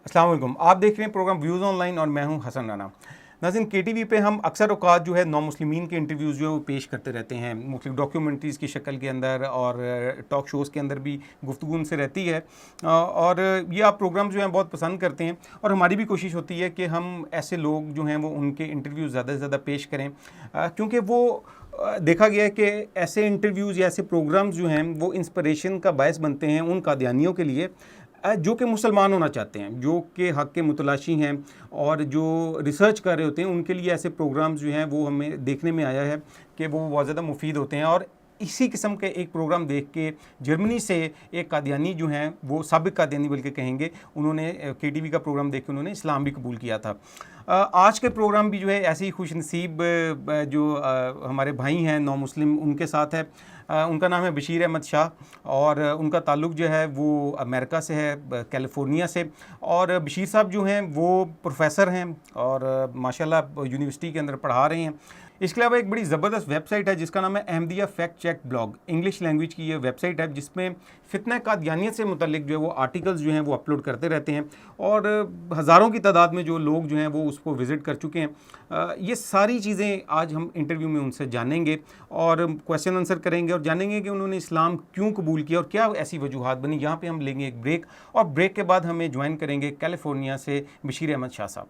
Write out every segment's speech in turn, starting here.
अस्सलाम वालेकुम। आप देख रहे हैं प्रोग्राम व्यूज़ ऑनलाइन और मैं हूं हसन राना। नाज़रीन, केटीवी पे हम अक्सर औक़ात जो है नौ मुस्लिमीन के इंटरव्यूज़ जो है वो पेश करते रहते हैं, मुख्तलिफ़ डॉक्यूमेंट्रीज़ की शक्ल के अंदर और टॉक शोज़ के अंदर भी गुफ्तगू उनसे रहती है। और ये आप प्रोग्राम जो हैं बहुत पसंद करते हैं और हमारी भी कोशिश होती है कि हम ऐसे लोग जो हैं वो उनके इंटरव्यूज़ ज़्यादा से ज़्यादा पेश करें, क्योंकि वो देखा गया है कि ऐसे इंटरव्यूज़ या ऐसे प्रोग्राम्स जो हैं वो इंस्पिरेशन का बायस बनते हैं उन कादियानियों के लिए जो कि मुसलमान होना चाहते हैं, जो कि हक़ के मुतलाशी हैं और जो रिसर्च कर रहे होते हैं। उनके लिए ऐसे प्रोग्राम्स जो हैं वो हमें देखने में आया है कि वो बहुत ज़्यादा मुफीद होते हैं। और इसी किस्म के एक प्रोग्राम देख के जर्मनी से एक कादियानी जो हैं, वो साबिक कादियानी बल्कि कहेंगे, उन्होंने केटीवी का प्रोग्राम देख के उन्होंने इस्लाम भी कबूल किया था। आज के प्रोग्राम भी जो है ऐसे ही खुशनसीब जो हमारे भाई हैं नौ मुस्लिम, उनके साथ है। उनका नाम है बशीर अहमद शाह और उनका ताल्लुक़ जो है वो अमेरिका से है, कैलिफोर्निया से। और बशीर साहब जो हैं वो प्रोफेसर हैं और माशाल्लाह यूनिवर्सिटी के अंदर पढ़ा रहे हैं। इसके अलावा एक बड़ी ज़बरदस्त वेबसाइट है जिसका नाम है Ahmadiyya fact check blog. English language की ये वेबसाइट है जिसमें फितना कादियानियत से मुतल्लिक जो है वो आर्टिकल्स जो हैं वो अपलोड करते रहते हैं और हज़ारों की तादाद में जो लोग जो हैं वो उसको विज़िट कर चुके हैं। ये सारी चीज़ें आज हम इंटरव्यू में उनसे जानेंगे और क्वेश्चन आंसर करेंगे और जानेंगे कि उन्होंने इस्लाम क्यों कबूल किया और क्या ऐसी वजूहात बनी। यहाँ पे हम लेंगे एक ब्रेक और ब्रेक के बाद हमें ज्वाइन करेंगे कैलिफोर्निया से बशीर अहमद शाह साहब।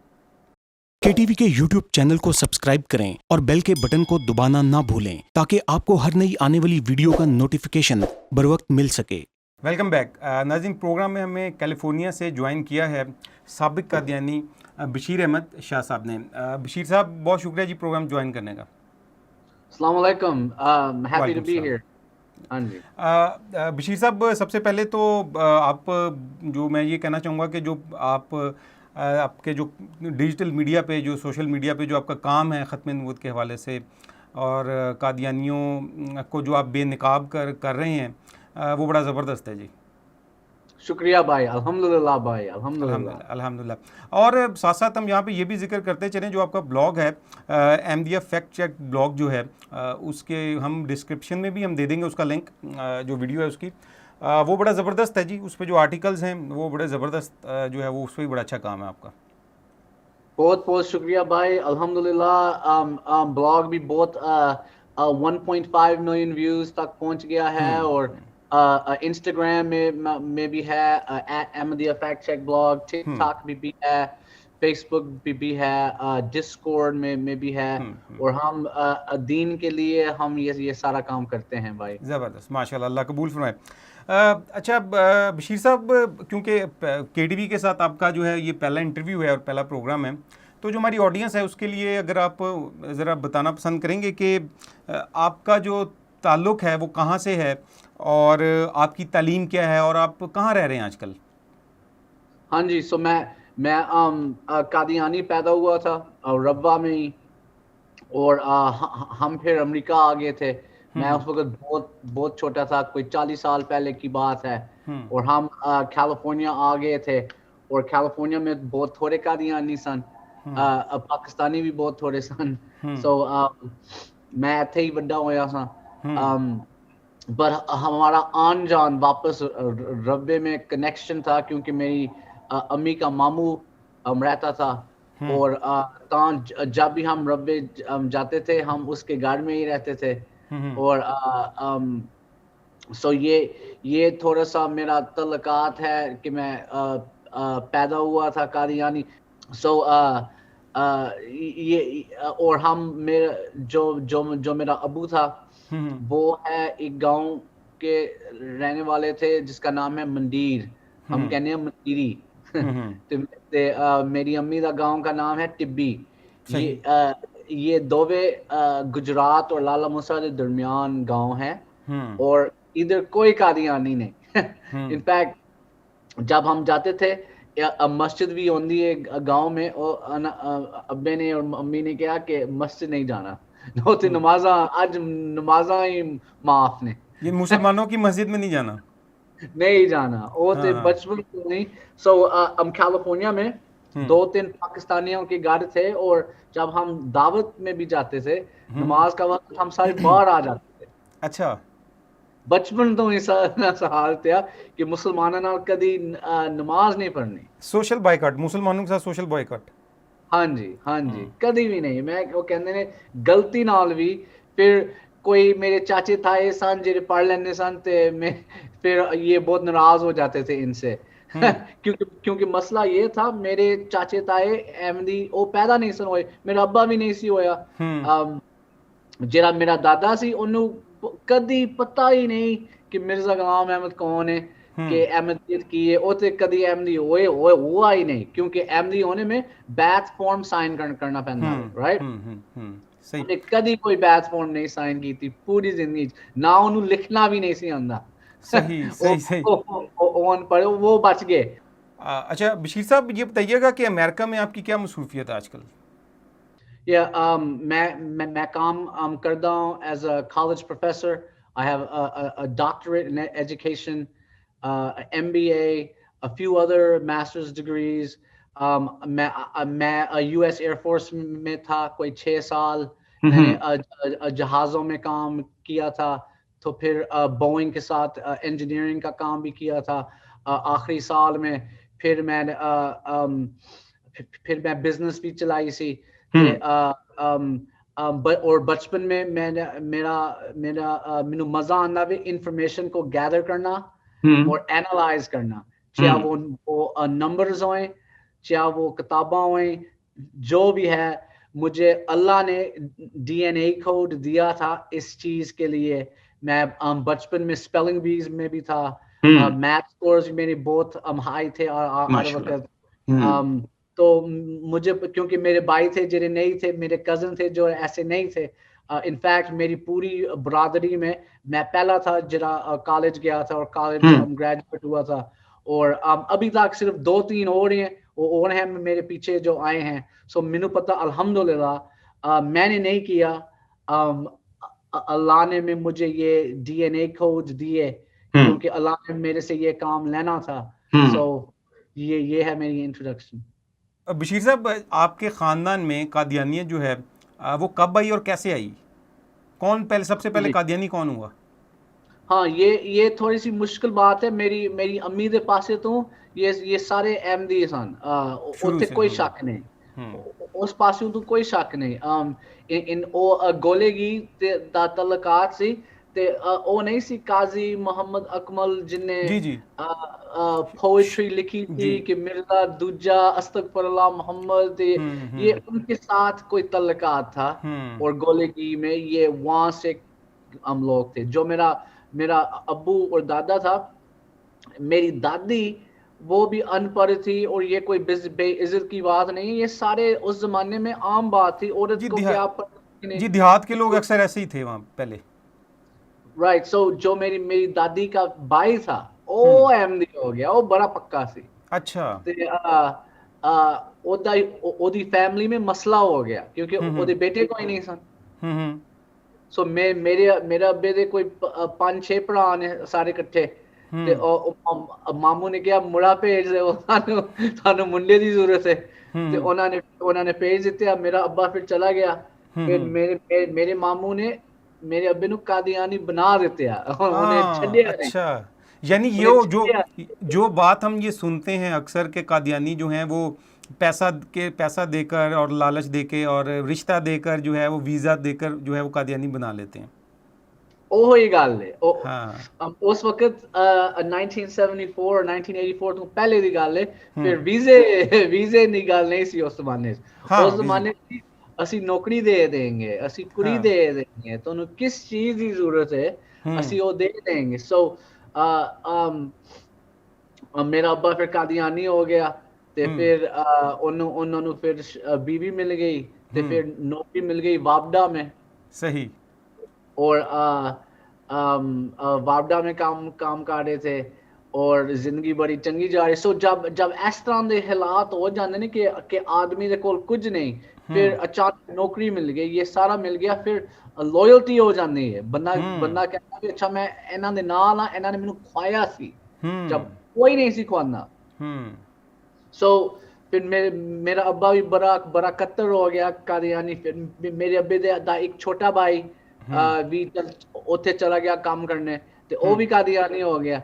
केटीवी के यूट्यूब चैनल को सब्सक्राइब करें और बेल के बटन को दबाना ना भूलें ताकि आपको हर नई आने वाली वीडियो का नोटिफिकेशन बर वक्त मिल सके। Welcome back. नाज़रीन, प्रोग्राम में हमें कैलिफोर्निया से ज्वाइन किया है साबिक कादियानी बशीर अहमद शाह साहब ने। बशीर साहब, बहुत शुक्रिया जी प्रोग्राम ज्वाइन करने का। अस्सलाम वालेकुम, हैप्पी टू बी हियर। हाँ जी। बशीर साहब, सबसे पहले तो आप जो मैं ये कहना चाहूँगा कि जो आपके जो डिजिटल मीडिया पे, जो सोशल मीडिया पे जो आपका काम है ख़त्म नबूवत के हवाले से और कादियानियों को जो आप बेनकाब कर रहे हैं, वो बड़ा ज़बरदस्त है जी। शुक्रिया भाई, अल्हम्दुलिल्लाह भाई, अल्हम्दुलिल्लाह। अल्हम्दुलिल्लाह। और साथ साथ हम यहाँ पे ये भी जिक्र करते चलें, जो आपका ब्लॉग है अहमदिया फैक्ट चेक ब्लॉग जो है, उसके हम डिस्क्रिप्शन में भी हम दे देंगे उसका लिंक, जो वीडियो है उसकी। वो बड़ा ज़बरदस्त है जी। उस पर जो आर्टिकल्स हैं वो बड़े ज़बरदस्त जो है वो उस पर भी बड़ा अच्छा काम है आपका। बहुत बहुत शुक्रिया भाई, अल्हम्दुलिल्लाह। ब्लॉग भी बहुत 1.5 मिलियन व्यूज़ तक पहुंच गया है और इंस्टाग्राम में भी है Ahmadiyya fact check blog, TikTok भी है, फेसबुक भी है, डिस्कॉर्ड में भी है। और हम दीन के लिए हम ये सारा काम करते हैं भाई। ज़बरदस्त, माशाल्लाह, अल्लाह कबूल फरमाए। अच्छा बशीर साहब, क्योंकि केटीवी के साथ आपका जो है ये पहला इंटरव्यू है और पहला प्रोग्राम है, तो जो हमारी ऑडियंस है उसके लिए अगर आप ज़रा बताना पसंद करेंगे कि आपका जो ताल्लुक़ है वो कहाँ से है और आपकी तालीम क्या है और आप कहाँ रह रहे हैं आजकल? हाँ जी, सो मैं कादियानी पैदा हुआ था और रब्वा में ही, और हम फिर अमेरिका आ गए थे। मैं उस वक्त बहुत बहुत छोटा था, कोई 40 साल पहले की बात है। और हम कैलिफोर्निया आ गए थे और कैलिफोर्निया में बहुत थोड़े कादियानी सन, पाकिस्तानी भी बहुत थोड़े सन। सो मैं इत्थे ही बड़ा होया सा। पर हमारा आन जान वापस रब्बे में कनेक्शन था, क्योंकि मेरी अम्मी का मामू रहता था। और जब भी हम रब्बे जाते थे हम उसके घर में ही रहते थे। और सो ये थोड़ा सा मेरा तल्लुकात है कि मैं पैदा हुआ था कादियानी। सो ये और हम मेरा जो मेरा अबू था वो है एक गांव के रहने वाले थे जिसका नाम है मंडीर, हम कहने हैं मंडीरी। तो मेरी अम्मी का गांव का नाम है टिब्बी। ये दोवे गुजरात और लाला मूसा के दरमियान गांव है और इधर कोई कादियानी नहीं। इनफैक्ट जब हम जाते थे मस्जिद भी होती है गांव में, और अब्बे ने और अम्मी ने कहा कि मस्जिद नहीं जाना, तो नमाजा आज नमाजा ही माफ ने। ये मुसलमानों की मस्जिद में नहीं जाना, नहीं जाना, वो तो बचपन को नहीं। सो हम कैलिफोर्निया में 2-3 पाकिस्तानियों के घर थे और जब हम दावत में भी जाते थे नमाज का वक्त हम सारे बाहर आ जाते थे। अच्छा। ਬਚਪਨ ਤੋਂ ਹੀ ਹਾਲਤ ਆ ਕਿ ਮੁਸਲਮਾਨਾਂ ਨਾਲ ਕਦੀ ਨਮਾਜ਼ ਨਹੀਂ ਪੜ੍ਹਨੀ। सोशल बायकॉट, मुसलमानों के साथ सोशल बायकॉट। ਹਾਂਜੀ ਹਾਂਜੀ, ਕਦੀ ਵੀ ਨਹੀਂ। ਮੈਂ ਉਹ ਕਹਿੰਦੇ ਨੇ ਗਲਤੀ ਨਾਲ ਵੀ ਫਿਰ कोई मेरे चाचे ताए सन ਜਿਹੜੇ पढ़ लेने सन ते मैं फिर ये बहुत नाराज हो जाते थे इनसे क्योंकि मसला ये था मेरे चाचे ताए अहमदी वो पैदा नहीं सन होए, मेरा अब्बा भी नहीं सी होया। ਜਿਹੜਾ ਮੇਰਾ ਦਾਦਾ ਸੀ ਉਹਨੂੰ ਕਦੀ ਪਤਾ ਹੀ ਨਹੀਂ ਕਿ ਮਿਰਜ਼ਾ ਗੁਲਾਮ ਅਹਿਮਦ ਕੌਣ ਹੈ, कि अहमदियत की है। वो तो कभी अहमदी हुआ ही नहीं, क्योंकि अहमदी होने में बैच फॉर्म साइन करना पैंदा है, राइट। सही कभी कोई बैच फॉर्म नहीं साइन की थी पूरी जिंदगी, ना उन्हें लिखना भी नहीं सी आंदा। सही सही सही ओन पर वो बच गए। अच्छा बशीर साहब ये बताइएगा कि अमेरिका में आपकी क्या मसरूफियत है आजकल? मैं काम करता हूँ as a college professor. I have a doctorate in education, MBA, a few other master's degrees. मैं US Air Force में था कोई 6 साल। मैंने जहाज़ों में काम किया था, तो फिर बोइंग के साथ इंजीनियरिंग का काम भी किया था। आखिरी साल में फिर मैं बिजनेस भी चलाई सी। और बचपन में मैंने मजा आना भी इंफॉर्मेशन को गैदर करना और एनालाइज करना, चाहे वो नंबर्स हों, चाहे वो किताबा हों, जो भी है। मुझे अल्लाह ने DNA कोड दिया था इस चीज के लिए। मैं बचपन में स्पेलिंग बीज में भी था, मैथ स्कोर्स मेरे बहुत हाई थे हर वक्त। तो मुझे क्योंकि मेरे भाई थे जो नहीं थे, मेरे कजन थे जो ऐसे नहीं थे। इनफैक्ट मेरी पूरी बरादरी में मैं पहला था जरा कॉलेज गया था और कॉलेज ग्रेजुएट हुआ था। और अभी तक सिर्फ 2-3 और हैं, वो और हैं मेरे पीछे जो आए हैं। सो मैंने पता अल्हम्दुलिल्लाह मैंने नहीं किया, अल्लाह ने मुझे ये DNA कोड दिए, क्योंकि अल्लाह ने मेरे से ये काम लेना था। सो ये है मेरी इंट्रोडक्शन। बशीर साहब आपके ख़ानदान में कादियानियत जो है वो कब आई और कैसे आई? कौन पहले सबसे पहले कादियानी कौन हुआ? हाँ, ये थोड़ी सी मुश्किल बात है। मेरी अम्मी दे पासे तो ये सारे अहमदी सन, उत्ते कोई शक नहीं, उस पासे तो कोई शक नहीं। इन ओ गोलेगी दा तलकात सी ते ओ नहीं सी काजी मोहम्मद अकमल जिन्ने पोएट्री लिखी थी कि मिर्जा दूजा अस्तगफिरुल्लाह मोहम्मद, ये उनके साथ कोई तल्लकात था। और गोलेगी में ये वहां से हम लोग थे। जो मेरा अब्बू और दादा था, मेरी दादी वो भी अनपढ़ थी, और ये कोई बेइज्जत की बात नहीं है, ये सारे उस जमाने में आम बात थी। औरत को क्या जी, देहात के लोग अक्सर ऐसे ही थे वहाँ पहले, राइट। सो जो मेरी दादी का भाई था वो अहमदी हो गया, वो बड़ा पक्का सी। अच्छा। ओदी फैमिली में मसला हो गया क्योंकि ओदे बेटे कोई नहीं सन। सो मेरे अब्बे दे कोई 5-6 भरा ने सारे इकट्ठे, ते मामू ने कहा मुड़ा भेज दे, सानू मुंडे दी जरूरत है। ते उन्होंने भेज दिते। मेरा अब्बा फिर चला गया। फिर मेरे मामू ने मेरे अब्बे नु कादियानी बना देते उन्हें छड्डिया नहीं। अच्छा, यानी ये जो बात हम ये सुनते हैं अक्सर के कादियानी जो हैं वो पैसा देकर और लालच देके और रिश्ता देकर जो है वो वीज़ा देकर जो है वो कादियानी बना लेते हैं। ਉਹੀ ਗੱਲ ਹੈ। ਉਸ ਵਕਤ 1974 और 1984 ਤੋਂ ਪਹਿਲੇ ਦੀ ਗੱਲ ਹੈ। ਫਿਰ ਵੀਜ਼ੇ ਦੀ ਗੱਲ ਨਹੀਂ ਸੀ ਉਸ ਜ਼ਮਾਨੇ 'ਚ। ਉਸ ਜ਼ਮਾਨੇ 'ਚ ਅਸੀਂ ਨੌਕਰੀ ਦੇ ਦੇਂਗੇ, ਅਸੀਂ ਕੁੜੀ ਦੇ ਦੇਂਗੇ, ਤੁਹਾਨੂੰ ਕਿਸ ਚੀਜ਼ ਦੀ ਜ਼ਰੂਰਤ ਹੈ ਅਸੀਂ ਉਹ ਦੇ ਦੇਂਗੇ। ਸੋ ਮੇਰਾ ਅੱਬਾ ਫਿਰ ਕਾਦੀਆਨੀ ਹੋ ਗਿਆ, ਤੇ ਫਿਰ ਉਹਨਾਂ ਨੂੰ ਫਿਰ बीवी मिल गई, ਤੇ ਫਿਰ नौकरी मिल गई वापडा में। सही। और वापडा में काम कर रहे थे और जिंदगी बड़ी चंगी जा रही। सो जब इस तरह के हालात हो जाते ने कि आदमी दे कोल कुछ नहीं, फिर अचानक नौकरी मिल गई, ये सारा मिल गया, फिर लॉयल्टी हो जाती है। बंदा कहता है अच्छा मैं इन्हां दे नाल हां, इन्हां ने मैनूं खुआया सी जब कोई नहीं सी खुआंदा। सो फिर मेरा अब्बा भी बड़ा कत्तर हो गया कादियानी। फिर मेरे अब्बे दा एक छोटा भाई भी उत्थे चला गया काम करने। ਤੇ ਉਹ ਵੀ ਕਾਦੀਆਨੀ ਹੋ ਗਿਆ।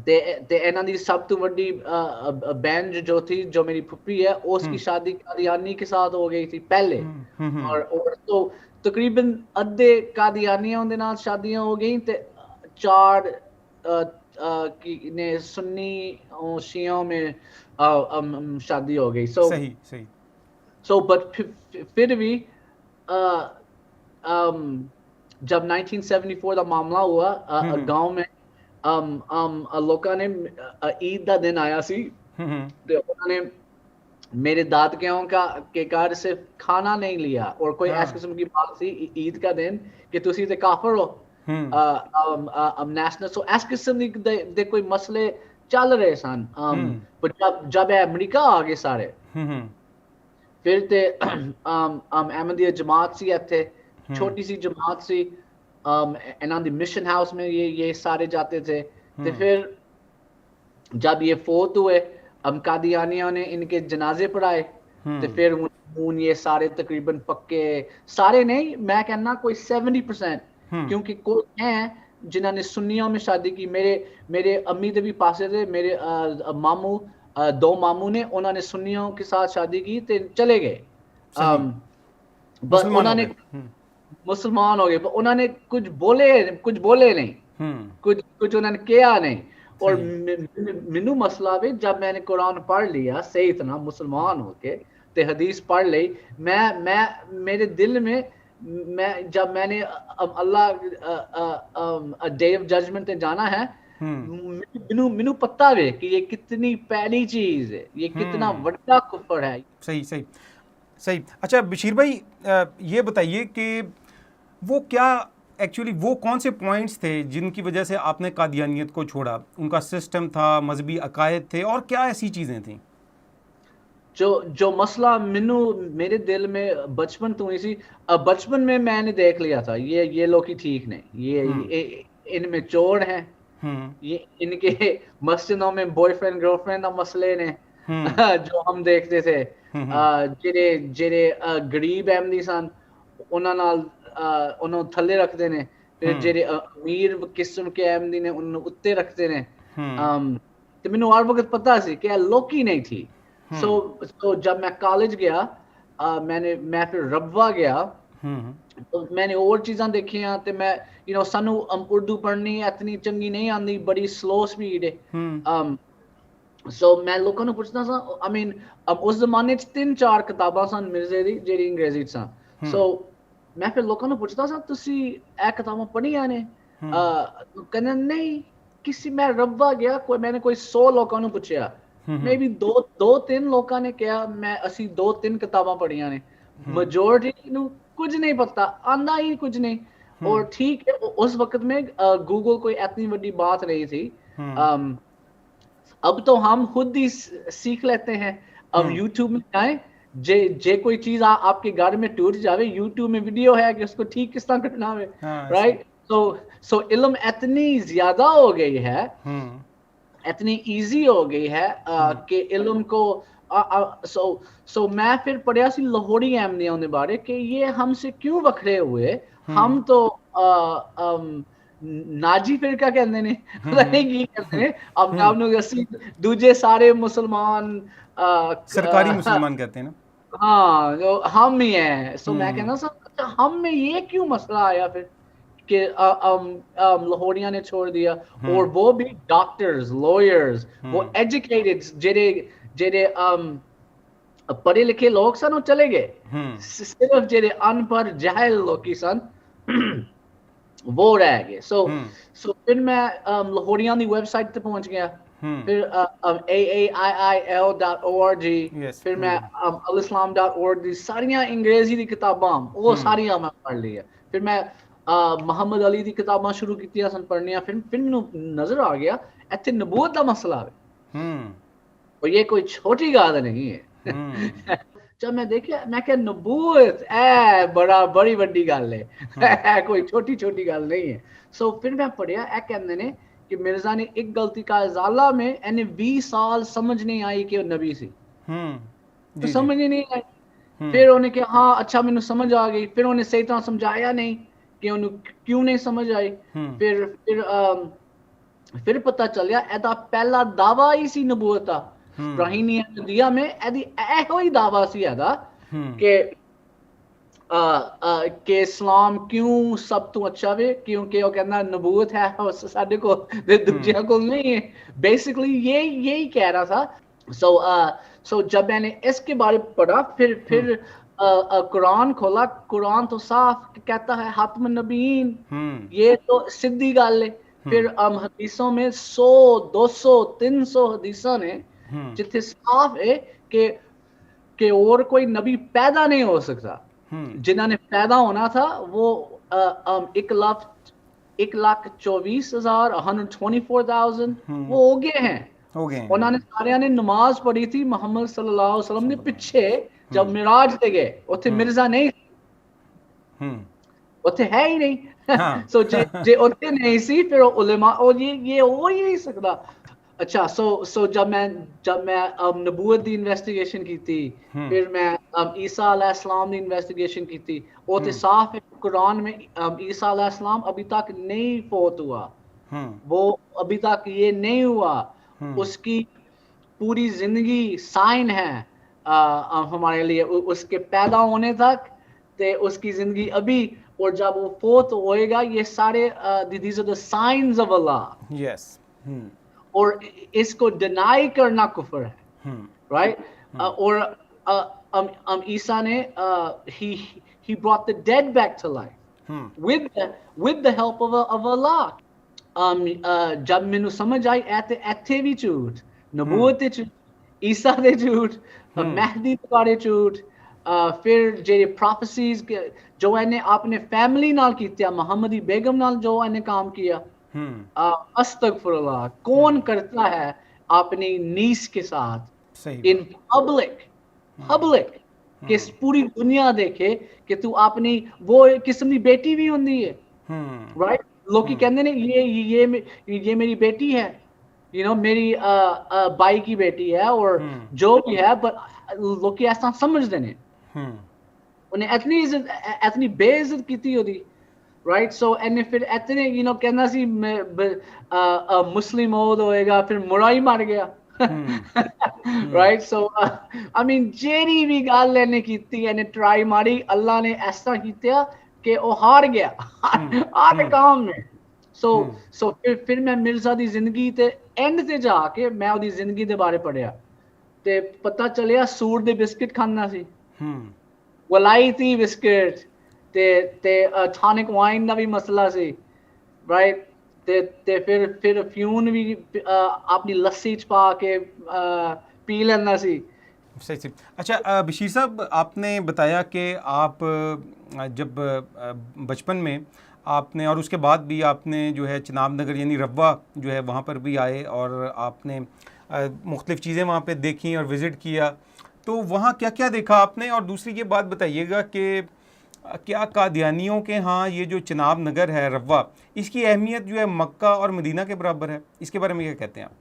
ਤੇ ਇਹਨਾਂ ਦੀ ਸਭ ਤੋਂ ਵੱਡੀ बहन जो थी, जो मेरी फूफी है, उसकी शादी कादियानी के साथ हो गई थी पहले। और तो तकरीबन अद्धे कादियानियों के नाल शादियां हो गई ते 4 की ने सुन्नी और शियों में शादी हो गई। सही सही। So but फिर भी जब 1974 ਦਾ ਮਾਮਲਾ हुआ गांव में लोगों ने ईद का दिन आया सी ते उन्होंने मेरे दादकियों के घर से खाना नहीं लिया और कोई ऐसी किस्म की बात थी ईद का दिन कि तुसी ते काफिर हो नेशनल। सो ऐस किस्म दे कोई मसले चल रहे सन। पर जब अमेरिका आ गए सारे फिर ते अहमदिया जमात सी इत्थे, छोटी सी जमात सी, इन्हां दी मिशन हाउस में ये सारे जाते थे। तो फिर जब ये फोत हुए कादियानियों ने इनके जनाजे पढ़ाए तो फिर उन ये सारे तकरीबन पक्के, सारे नहीं मैं कहना कोई 70%, क्योंकि कोई हैं जिन्होंने सुन्नियों में शादी की। मेरे अम्मी दे भी पासे थे, मेरे मामू 2 मामू ने, उन्होंने सुन्नियों के साथ शादी की तो चले गए, बस उन्होंने मुसलमान हो गए, पर उन्होंने कुछ बोले नहीं, कुछ उन्होंने किया नहीं। और मैनू मसला भी जब मैंने कुरान पढ़ लिया सही इतना मुसलमान होके ते हदीस पढ़ ली, मैं मेरे दिल में जब मैंने अल्लाह डे ऑफ जजमेंट जाना है, मैनू पता है कि ये कितनी पहली चीज है, ये कितना बड़ा कुफर है। सही सही सही। अच्छा बशीर भाई, ये बताइए कि वो क्या एक्चुअली वो कौन से पॉइंट्स थे जिनकी वजह से आपने कादियानियत को छोड़ा? उनका सिस्टम था, मजहबी अकायद थे, और क्या ऐसी चीज़ें थी? जो मसला मेरे दिल में बचपन तो इसी बचपन में मैंने देख लिया था, ये लोग ही ठीक नहीं, ये इनमें चोर हैं, ये इनके मस्जिदों में बॉयफ्रेंड गर्लफ्रेंड का मसले ने जो हम देखते थे, जेरे गरीब अहमदी सन उन्होंने थले रखते ने, फिर जेरे अमीर किस्म के अहमदी ने उन्होंने उत्ते रखते ने। तो मैंने हर वक्त पता सी कि लोकी नहीं थी। सो जब मैं कॉलेज गया, मैं फिर रब्वा गया, तो मैंने और चीज़ां देखियां ते मैं सानू उर्दू पढ़नी इतनी चंगी नहीं आंदी, बड़ी स्लो स्पीड है। सो मैं लोगों ने पूछना सा, आई मीन उस जमाने 3-4 किताबां सन मिर्जे दी जेडी अंग्रेजी सन। सो मैं फिर लोगों ने पूछता सा तुसी ए किताबां पढ़ियां ने? कहने नहीं, किसी मैं रब्वा गया, मैंने कोई 100 लोगों ने पूछा, मे बी 2-3 लोगों ने कहा मैं असी 2-3 किताबां पढ़ियां ने, मेजोरिटी नू कुछ नहीं पता, आंदा ही कुछ नहीं। और ठीक है, उस वक्त में गूगल कोई इतनी बड़ी बात नहीं थी। अब तो हम खुद ही सीख लेते हैं। अब यूट्यूब में जाए, जे कोई चीज आपके घर में टूट जावे, यूट्यूब में वीडियो है कि उसको ठीक किस तरह करना है, राइट? सो इल्म इतनी ज्यादा हो गई है, इतनी इजी हो गई है कि इल्म को सो मैं फिर पढ़िया सी लाहौरी अहमदियों के बारे कि ये हमसे क्यों वखरे हुए, हम तो नाजी फिरका कहते ने, पता नहीं की कहते ने, अपने आप ਨੂੰ ਅਸੀਂ दूजे सारे मुसलमान सरकारी मुसलमान कहते हैं ना। हाँ, जो हम ही हैं। सो मैं कहना सर हम में ये क्यों मसला आया फिर कि लाहौरिया ने छोड़ दिया, और वो भी डॉक्टर्स, लॉयर्स, वो एजुकेटेड जेरे पढ़े लिखे लोग सन वो चले गए, सिर्फ जेरे अनपढ़ जाहिल लोग की सन वो रह गए। सो फिर मैं लाहौरिया की वेबसाइट पे पहुंच गया, फिर AAIIL.org, फिर मैं alislam.org, सारियां अंग्रेजी दी किताबां वो सारियां मैं पढ़ ली है। फिर मैं मोहम्मद अली दी किताबां शुरू कीतियां सन पढ़नियां, फिर मैनू नजर आ गया इत्थे नबूवत दा मसला है, और ये कोई छोटी गल नहीं है। जब मैं देखिया मैं क्या नबूवत बड़ी वड्डी गल है, कोई छोटी छोटी गल नहीं है। सो फिर मैं पढ़िया कहते ने कि मिर्जा ने एक गलती का इजाला में इन्हें 20 साल समझ नहीं आई कि वो नबी सी, तो समझ ही नहीं आई। फिर उन्हें कहा हाँ अच्छा मैंने समझ आ गई, फिर उन्हें सही तरह समझाया नहीं ਕਿ ਉਹਨੂੰ ਕਿਉਂ ਨਹੀਂ ਸਮਝ ਆਈ ਫਿਰ ਪਤਾ ਚੱਲਿਆ ਇਹਦਾ ਪਹਿਲਾ ਦਾਵਾ ਹੀ ਸੀ ਨਬੂਵਤ ਦਾ ਇਬਰਾਹੀਮੀ ਨਬੀਆ में ਇਹਦੀ ਇਹੋ ਹੀ ਦਾਵਾ ਸੀ ਇਹਦਾ ਕਿ ਇਸਲਾਮ ਕਿਉਂ ਸਭ ਤੋਂ ਅੱਛਾ ਵੇ ਕਿਉਂਕਿ ਉਹ ਕਹਿੰਦਾ ਨਬੂਵਤ ਹੈ ਸਾਡੇ ਕੋਲ ਦੂਜਿਆਂ ਕੋਲ नहीं है बेसिकली यही कह रहा था so जब मैंने इसके बारे में पढ़ा फिर कुरान खोला कुरान तो साफ कहता है हातम नबीन ये तो सिद्धी गल है फिर हदीसों में 100 200 300 हदीसों ने जिथे साफ है कि और कोई नबी पैदा नहीं हो सकता जिन्होंने पैदा होना था वो 1,24,000 124,000 वो हो गए हैं उन्होंने सारे ने नमाज पढ़ी थी मोहम्मद सल्लल्लाहु अलैहि वसल्लम ने पीछे जब मिराज ते गए उथे मिर्जा नहीं उथे है ही नहीं सो जे उथे नहीं सी फिर उलेमा और ये हो ही नहीं सकता अच्छा सो जब मैं नबूवत दी इन्वेस्टिगेशन की थी फिर मैं ईसा अलैहिस्सलाम दी इन्वेस्टिगेशन की थी वो तो साफ है कुरान में ईसा अलैहिस्सलाम अभी तक नहीं फौत हुआ वो अभी तक ये नहीं हुआ उसकी पूरी जिंदगी साइन है हमारे लिए उसके पैदा होने तक ते उसकी जिंदगी अभी और जब वो फौत होएगा ये सारे these are the signs of Allah yes और इसको डिनाई करना कुफर है राइट और ईसा ने he brought the dead back to life with the help of Allah जब मैनू समझ आई ऐथे भी झूठ नबूवत दे झूठ ईसा दे झूठ महदी दे बारे झूठ फिर जेडे प्रोफेसीज जो इन्हें अपने फैमिली नाल कीतिया मोहम्मदी बेगम नाल जो इन्हें काम किया अस्तगफुरुल्लाह कौन करता है अपनी नीस के साथ इन पब्लिक कि पूरी दुनिया देखे कि तू अपनी वो किस्म की बेटी भी होंदी है राइट लोग कहते ने ये मेरी बेटी है यू नो मेरी बाई की बेटी है और जो भी है पर लोग ऐसा समझते ने उन्हें इतनी बेइज्जत की थी होती राइट सो एंड फिर इतने यू नो कहना सी मुस्लिम मौत होएगा फिर मुड़ा ही मार गया right so I mean Jerry भी गल लेने की थी ट्राई मारी अल्लाह ने ऐसा किया कि वो हार गया हर काम में सो फिर मैं मिर्जा दी जिंदगी ते एंड ते जाके मैं ओदी जिंदगी दे बारे पढ़िया ते पता चलिया सूर दे बिस्किट खाना सी वलायती बिस्किट ते टॉनिक वाइन दा भी मसला सी राइट ते फिर फ्यून भी अपनी लस्सी च पा के पी लेना सी सही अच्छा बशीर साहब आपने बताया कि आप जब बचपन में आपने और उसके बाद भी आपने जो है चिनाब नगर यानी रब्वा जो है वहाँ पर भी आए और आपने मुख्तलिफ़ चीज़ें वहाँ पे देखी और विज़िट किया तो वहाँ क्या क्या देखा आपने और दूसरी ये बात बताइएगा कि क्या कादियानियों के यहाँ ये जो चिनाब नगर है रब्वा इसकी अहमियत जो है मक्का और मदीना के बराबर है इसके बारे में क्या कहते हैं आप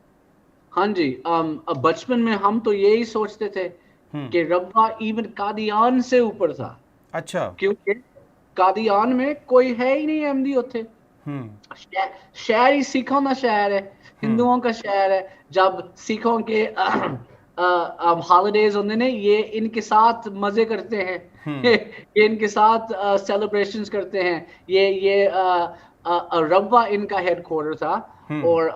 हाँ जी बचपन में हम तो यही सोचते थे कि रब्वा इवन कादियान से ऊपर था अच्छा क्योंकि कादियान में कोई है ही नहीं अहमदी होते शहर ही सिखों का शहर है हिंदुओं का शहर है जब सिखों के हॉलीडेज होते हैं ये इनके साथ मजे करते हैं ये इनके साथ सेलिब्रेशंस करते हैं ये रब्वा इनका हेडक्वार्टर था और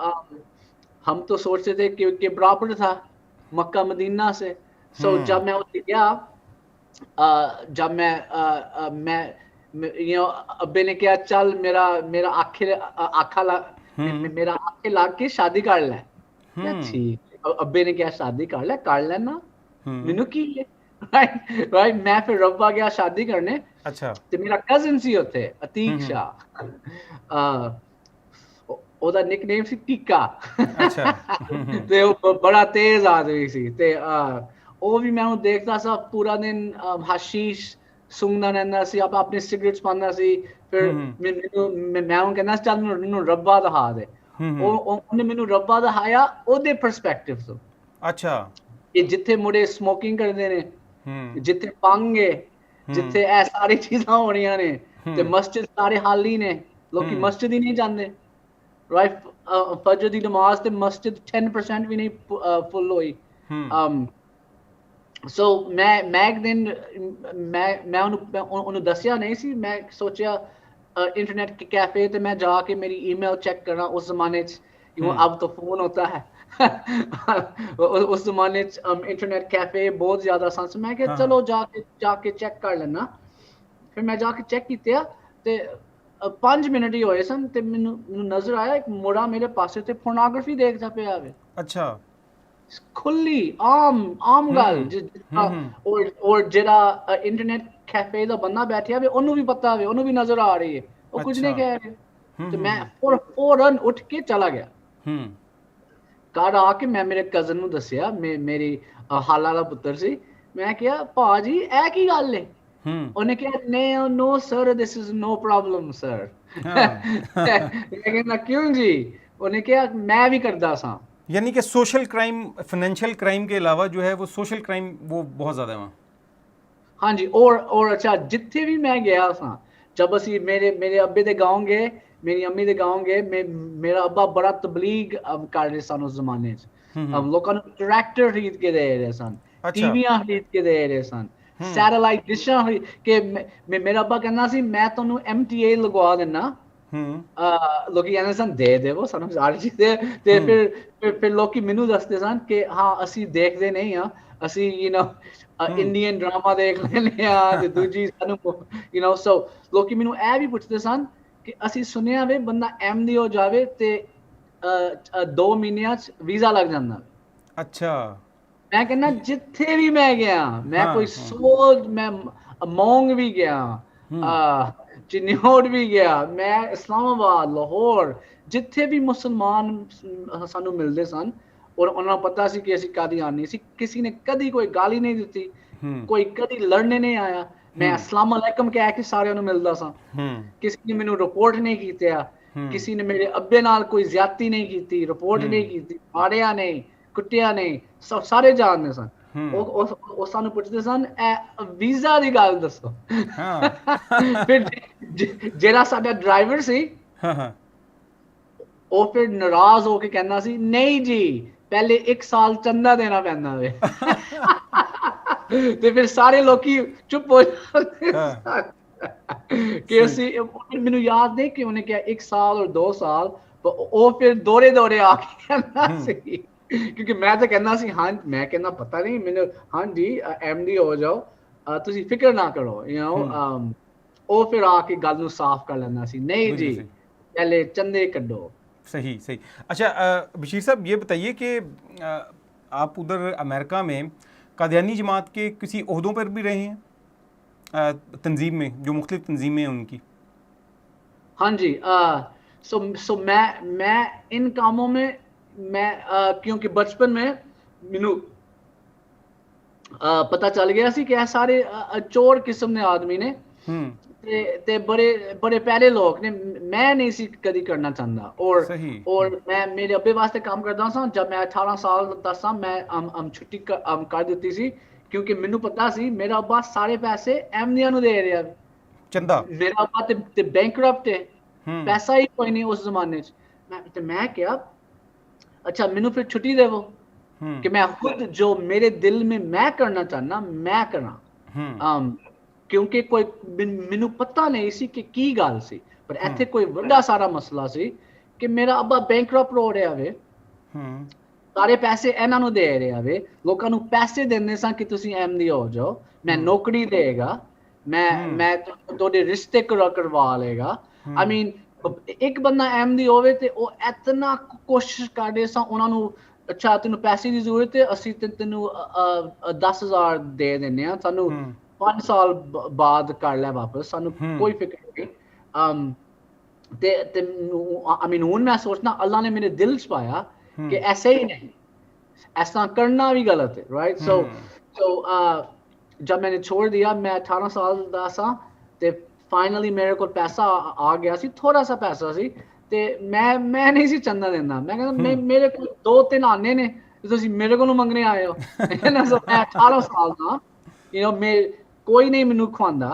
हम तो सोचते थे कि बराबर था मक्का मदीना से सो जब मैं उसे गया जब मैं यू नो अब्बे ने कहा चल मेरा मेरा आखा लाग के शादी कर ले ठीक अब्बे ने कहा शादी कर लेना मैनू की है राइट मैं फिर रब्बा गया शादी करने अच्छा ते मेरा कजिन सी उत्थे अतीक शाह ਉਹਦਾ ਨਿਕਨੇਮ ਸੀ ਟੀਕਾ ਅੱਛਾ ਤੇ ਉਹ ਬੜਾ ਤੇਜ਼ ਆਦਮੀ ਸੀ ਤੇ ਉਹ ਵੀ ਮੈਨੂੰ ਦੇਖਦਾ ਸੀ ਪੂਰਾ ਦਿਨ ਹਸ਼ੀਸ਼ ਸੁੰਘਦਾ ਰਹਿੰਦਾ ਸੀ ਆਪਣੇ ਸਿਗਰਟਸ ਪਾਉਂਦਾ ਸੀ ਫਿਰ ਮੈਂ ਉਹਨੂੰ ਕਹਿੰਦਾ ਚੱਲ ਮੈਨੂੰ ਰੱਬਾ ਦਿਖਾ ਦੇ ਉਹਨੇ ਮੈਨੂੰ ਰੱਬਾ ਦਿਖਾਇਆ ਉਹਦੇ ਪਰਸਪੈਕਟਿਵ ਤੋਂ ਅੱਛਾ ਇਹ ਜਿੱਥੇ ਮੁੰਡੇ ਸਮੋਕਿੰਗ ਕਰਦੇ ਨੇ ਜਿੱਥੇ ਪੰਗੇ ਜਿੱਥੇ ਇਹ ਸਾਰੀ ਚੀਜ਼ਾਂ ਹੋਣੀਆਂ ਨੇ ਤੇ ਮਸਜਿਦ ਸਾਰੇ ਖਾਲੀ ਨੇ, ਲੋਕੀ ਮਸਜਿਦ ਹੀ ਨਹੀਂ ਜਾਂਦੇ, ਰਾਈਟ। ਫਜਰ ਦੀ ਨਮਾਜ਼ ਤੇ ਮਸਜਿਦ 10% ਵੀ ਨਹੀਂ ਫੁੱਲ ਹੋਈ। ਸੋ ਮੈਂ ਇੱਕ ਦਿਨ ਮੈਂ ਉਹਨੂੰ ਦੱਸਿਆ ਨਹੀਂ ਸੀ, ਮੈਂ ਸੋਚਿਆ ਇੰਟਰਨੈਟ ਕੈਫੇ ਤੇ ਮੈਂ ਜਾ ਕੇ ਮੇਰੀ ਈਮੇਲ ਚੈੱਕ ਕਰਾਂ। ਉਸ ਜ਼ਮਾਨੇ 'ਚ अब तो फोन होता है उस जमाने इंटरनेट कैफे बहुत ज्यादा सन। मैं क्या चलो जाके चेक कर लेना। फिर मैं जाके चेक किया ते 5 मिनट ही होए सन ते मैनू नजर आया एक मुड़ा मेरे पासे ते पोर्नोग्राफी देखदा पिया वे। अच्छा, खुली आम गल। और जेड़ा इंटरनेट कैफे दा बंदा बैठा वे ओनू भी पता वे, ओनू भी नजर आ रही है, वो कुछ नहीं कह रहे। तो मैं फौरन उठ के चला गया। घर आके मैं मेरे कजन ਨੂੰ ਦੱਸਿਆ, ਮੇਰੀ ਹਾਲਾ ਦਾ ਪੁੱਤਰ ਸੀ। ਮੈਂ ਕਿਹਾ ਭਾਜੀ ਇਹ ਕੀ ਗੱਲ ਹੈ? ਉਹਨੇ ਕਿਹਾ no sir, this is no problem sir। ਮੈਂ ਕਹਿੰਦਾ ਕਿਉਂ ਜੀ? ਉਹਨੇ ਕਿਹਾ मैं भी करदा सां। यानी कि सोशल क्राइम, फाइनेंशियल क्राइम के अलावा जो है वो सोशल क्राइम वो बहुत ज़्यादा है वहाँ। हाँ जी। और अच्छा जिथे भी मैं गया सां, जब असी मेरे अब्बे दे गांव गए, मेरी अम्मी दे गांव गए, मेरा अब्बा बड़ा तबलीग कर रहे सन उस जमाने च। लोगों ने ट्रैक्टर खरीद के दे रहे सन, टीवियां खरीद के दे रहे सन, सैटेलाइट डिशां के मेरा अब्बा कहना सी मैं तन्नू MTA लगवा देना। लोकी कहंदे सन दे देवो सानू सारी चीज़ें। ते फिर लोकी मैनू दसदे सन कि हाँ असी देखदे नहीं हां, असी इंडियन ड्रामा देख लेने आ ते दूजी सानू सो लोकी मैनू ए भी पुछदे सन कि असी सुनिया वे बंदा MD हो जावे ते 2 महीने वीजा लग जांदा। अच्छा। मैं कहना जिथे भी मैं गया, मैं कोई सोच, मैं मोंग भी गया, चिन्नौर भी गया, मैं इस्लामाबाद, लाहौर, जिथे भी मुसलमान सानू मिलदे सन और उन्होंने पता सी कि असी कादियानी सी, किसी ने कदी कोई गाली नहीं दी, कोई कदी लड़ने नहीं आया। मैं अस्सलाम वालेकुम कह के सारे ਨੂੰ ਮਿਲਦਾ ਸਾਂ। ਕਿਸੇ ਨੇ ਮੈਨੂੰ ਰਿਪੋਰਟ ਨਹੀਂ ਕੀਤਾ, ਕਿਸੇ ਨੇ ਮੇਰੇ ਅੱਬੇ ਨਾਲ ਕੋਈ ਜ਼ਿਆਦਤੀ ਨਹੀਂ ਕੀਤੀ, ਰਿਪੋਰਟ ਨਹੀਂ ਕੀਤੀ, ਮਾਰਿਆ ਨਹੀਂ, ਕੁੱਟਿਆ ਨਹੀਂ, ਸਾਰੇ ਜਾਣਦੇ ਸਨ। ਉਹ ਸਾਨੂੰ ਪੁੱਛਦੇ ਸਨ ਵੀਜ਼ਾ ਦੀ ਗੱਲ ਦੱਸੋ। ਫਿਰ ਜਿਹੜਾ ਸਾਡਾ ਡਰਾਈਵਰ ਸੀ ਉਹ ਫਿਰ ਨਾਰਾਜ਼ ਹੋ ਕੇ ਕਹਿੰਦਾ ਸੀ ਨਹੀਂ ਜੀ ਪਹਿਲੇ 1 ਸਾਲ ਚੰਦਾ ਦੇਣਾ ਪੈਂਦਾ ਵੇ। ਤੇ ਫਿਰ ਸਾਰੇ ਲੋਕੀ ਚੁੱਪ ਹੋ ਜਾਂਦੇ ਕਿ ਅਸੀਂ, ਮੈਨੂੰ ਯਾਦ ਨਹੀਂ ਕਿ ਉਹਨੇ ਕਿਹਾ 1 ਸਾਲ और 2 ਸਾਲ, ਉਹ ਫਿਰ ਦੌਰੇ ਆ ਕੇ ਕਹਿੰਦਾ ਸੀ ਕਿਉਂਕਿ ਮੈਂ ਤਾਂ ਕਹਿੰਦਾ ਸੀ ਹਾਂ, ਮੈਂ ਕਹਿੰਦਾ ਪਤਾ ਨਹੀਂ ਮੈਨੂੰ, ਹਾਂ ਜੀ MD ਹੋ ਜਾਓ, ਤੁਸੀਂ ਫਿਕਰ ਨਾ ਕਰੋ ਉਹ ਫਿਰ ਆ ਕੇ ਗੱਲ ਨੂੰ ਸਾਫ਼ ਕਰ ਲੈਂਦਾ ਸੀ नहीं जी पहले चंदे कड्डो। सही सही। अच्छा बशीर साहब ये बताइए कि आप उधर अमेरिका में कादियानी जमात के किसी ओहदों पर भी रहे हैं तंजीम में, जो मुख्तलिफ तंजीमें हैं उनकी? हाँ जी। सो मैं इन कामों में मैं क्योंकि बचपन में मैनू पता चल गया सी कि सारे चोर किस्म ने आदमी ने ते बड़े पहले लोग ने, मैं नहीं सी कदी करना चाहता। और मैं मेरे अब्बे वास्ते काम करदा सा। जब मैं 18 साल दा सा मैं छुट्टी कर दित्ती सी क्योंकि मैनू पता सी मेरा अब्बा सारे पैसे एमनिया नू दे रहा चंदा। मेरा अब्बा ते बैंकरप्ट है, पैसा ही कोई नहीं उस जमाने च। मैं क्या अच्छा मैनू फिर छुट्टी देवो कि मैं खुद जो मेरे दिल में मैं करना चाहना मैं करा। क्योंकि कोई मैनू पता नहीं सी कि की गल सी, पर इत्थे कोई बड़ा सारा मसला सी कि मेरा अब्बा बैंकरप्ट हो रहा वे, सारे पैसे इन्हां नू दे रहा वे, लोकां नू पैसे देंदे सा कि तुसीं MD हो जाओ, मैं नौकरी देगा, मैं तोड़े रिश्ते करवा लेगा। आई मीन एक बंदा MD होवे ते ओ इतना कोशिश करदे सा उन्हां नू, अच्छा तेनू पैसे की जरूरत है, असीं तेनू 10,000 दे दिंदे आ, सानू 5 साल बाद कर ले वापस, सानू कोई फिक्र नहीं। ते आई मीन हुन मैं सोचना अल्लाह ने मेरे दिल च पाया कि ऐसे ही नहीं, ऐसा करना भी गलत है, राइट। सो जब मैंने छोड़ दिया, मैं 18 साल दा सा ते फाइनली मेरे को पैसा आ गया सी, थोड़ा सा पैसा सी ते मैं नहीं सी चंदा देना। मैं कहंदा मेरे को 2-3 आने ने तुसीं मेरे को मंगने आए हो। मैं 18 साल दा, मैं कोई नहीं मैनू खुआंदा,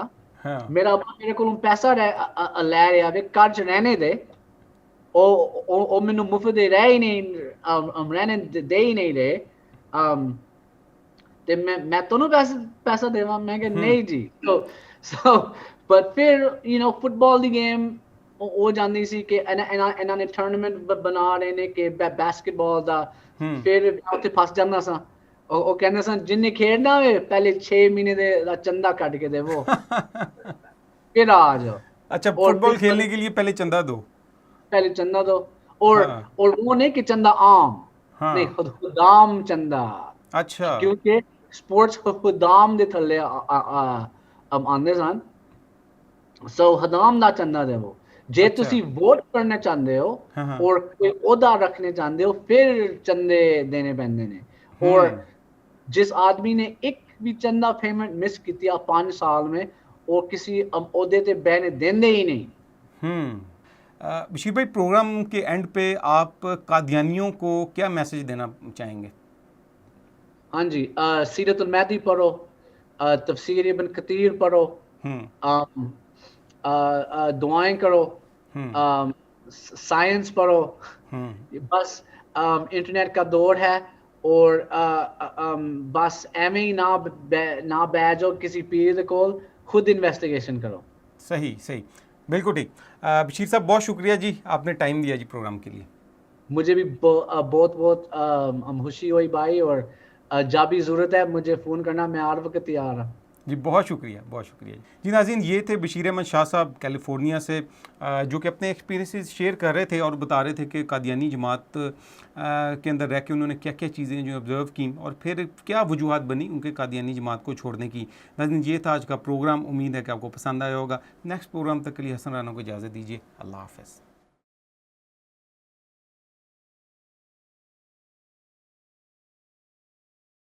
हाँ मेरा अब्बा मेरे को पैसा ले रहा वे घर च रहने दे ਉਹ ਮੈਨੂੰ ਮੁਫਤ ਦੇ ਰਹਿ ਹੀ ਨਹੀਂ ਰਹਿਣੇ ਦੇ ਹੀ ਨਹੀਂ ਰਹੇ ਤੇ ਮੈਂ ਤੁਹਾਨੂੰ ਪੈਸਾ ਦੇਵਾਂ ਮੈਂ ਕਿ ਨਹੀਂ ਜੀ so but ਫਿਰ you know football the game ਹੋ ਜਾਂਦੀ ਸੀ ਕਿ ਇਹਨਾਂ ਨੇ ਟੂਰਨਾਮੈਂਟ ਬਣਾ ਰਹੇ ਨੇ ਕਿ ਬਾਸਕਟਬਾਲ ਦਾ ਫਿਰ ਉੱਥੇ ਫਸ ਜਾਂਦਾ ਸਾਂ ਉਹ ਕਹਿੰਦੇ ਸਨ ਜਿੰਨੇ ਖੇਡਣਾ ਵੇ ਪਹਿਲੇ 6 ਮਹੀਨੇ ਦਾ ਚੰਦਾ ਕੱਢ ਕੇ ਦੇਵੋ फिर आ जाओ अच्छा फुटबॉल खेलने के लिए पहले चंदा दो पहले चंदा दो और वो नहीं कि चंदा आम नहीं खुदाम चंदा अच्छा क्योंकि स्पोर्ट्स खुदाम दे थल्ले आंदे सन सो खुदाम दा चंदा देवो जे तुसी वोट करना चाहते हो और कोई ओहदा रखने चाहते हो फिर चंदे देने पैंदे ने और जिस आदमी ने एक भी चंदा पेमेंट मिस किया 5 साल में और किसी ओहदे ते बहने देंदे ही नहीं। बशीर भाई प्रोग्राम के एंड पे आप कादियानियों को क्या मैसेज देना चाहेंगे? हाँ जी सीरतुल महदी पढ़ो तफसीर इब्न कतीर पढ़ो दुआएं करो साइंस पढ़ो बस इंटरनेट का दौर है और बस एवं ही ना बैठ जाओ किसी पीर दे कोल खुद इन्वेस्टिगेशन करो। सही सही बिल्कुल ठीक। बशीर साहब बहुत शुक्रिया जी आपने टाइम दिया जी प्रोग्राम के लिए। मुझे भी बहुत खुशी हुई भाई और जब भी ज़रूरत है मुझे फ़ोन करना मैं हर वक्त तैयार हूँ जी। बहुत शुक्रिया जी। नाज़रीन ये थे बशीर अहमद शाह साहब कैलिफोर्निया से जो कि अपने एक्सपीरियंसेस शेयर कर रहे थे और बता रहे थे कि कादियानी जमात के अंदर रह के उन्होंने क्या क्या चीज़ें जो ऑब्ज़र्व की और फिर क्या वजूहात बनी उनके कादियानी जमात को छोड़ने की। नाज़रीन ये था आज का प्रोग्राम, उम्मीद है कि आपको पसंद आया होगा। नेक्स्ट प्रोग्राम तक के लिए हसन राना को इजाज़त दीजिए। अल्लाह हाफ़िज़।